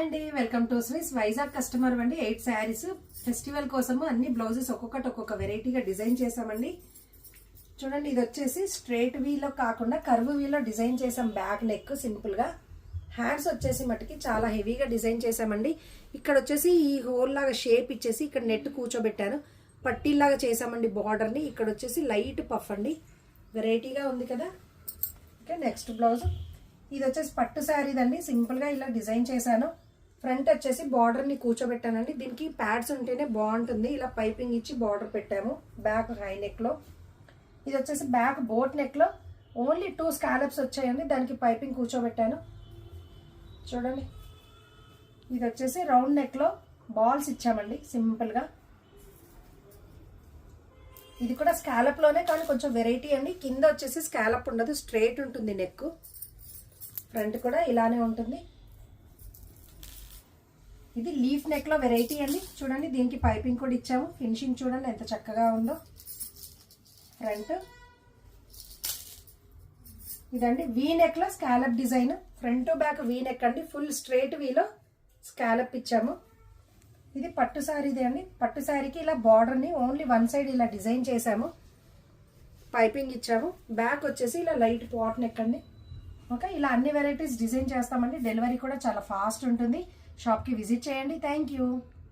అండి, welcome to Swiss Vizag customer అండి. 8 saris festival కోసము అన్ని బ్లౌజెస్ ఒక్కొక్కటి ఒక్కొక్క వెరైటీగా డిజైన్ చేసామండి. చూడండి, ఇది వచ్చేసి స్ట్రైట్ వీలో కాకుండా కర్వ్ వీలో డిజైన్ చేసాం. బ్యాక్ నెక్ సింపుల్ గా, హ్యాండ్స్ వచ్చేసి మటుకి చాలా హెవీగా డిజైన్ చేసామండి. ఇక్కడ వచ్చేసి ఈ హోల్ లాగా షేప్ ఇచ్చేసి ఇక్కడ నెట్ కూర్చోబెట్టాను, పట్టీలాగా చేసామండి బార్డర్ ని. ఇక్కడ వచ్చేసి లైట్ పఫ్ అండి, వెరైటీగా ఉంది కదా. ఓకే, నెక్స్ట్ బ్లౌజ్ ఇది వచ్చేసి పట్టు శారీదండి. సింపుల్ గా ఇలా డిజైన్ చేశాను. ఫ్రంట్ వచ్చేసి బార్డర్ ని కూర్చోబెట్టానండి. దీనికి ప్యాడ్స్ ఉంటేనే బాగుంటుంది. ఇలా పైపింగ్ ఇచ్చి బార్డర్ పెట్టాము. బ్యాక్ హై నెక్ లో, ఇది వచ్చేసి బ్యాక్ బోట్ నెక్ లో ఓన్లీ 2 స్కాలప్స్ వచ్చాయండి. దానికి పైపింగ్ కూర్చోబెట్టాను. చూడండి, ఇది వచ్చేసి రౌండ్ నెక్ లో బాల్స్ ఇచ్చామండి సింపుల్ గా. ఇది కూడా స్కాలప్ లోనే, కానీ కొంచెం వెరైటీ అండి. కింద వచ్చేసి స్కాలప్ ఉండదు, స్ట్రైట్ ఉంటుంది నెక్. ఫ్రంట్ కూడా ఇలానే ఉంటుంది. ఇది లీఫ్ నెక్ లో వెరైటీ అండి. చూడండి, దీనికి పైపింగ్ కూడా ఇచ్చాము. ఫినిషింగ్ చూడండి ఎంత చక్కగా ఉందో. ఫ్రంట్ ఇదండి వీ నెక్ లో scallop design. Front back V neck అండి. ఫుల్ స్ట్రైట్ వీలో స్కాలప్ ఇచ్చాము. ఇది పట్టు శారీదే అండి. పట్టు శారీకి ఇలా బార్డర్ ని ఓన్లీ 1 సైడ్ ఇలా డిజైన్ చేసాము, పైపింగ్ ఇచ్చాము. బ్యాక్ వచ్చేసి ఇలా లైట్ పాట్ నెక్ అండి. ఓకే, ఇలా అన్ని వెరైటీస్ డిజైన్ చేస్తామండి. డెలివరీ కూడా చాలా ఫాస్ట్ ఉంటుంది. షాప్కి విజిట్ చేయండి. Thank you.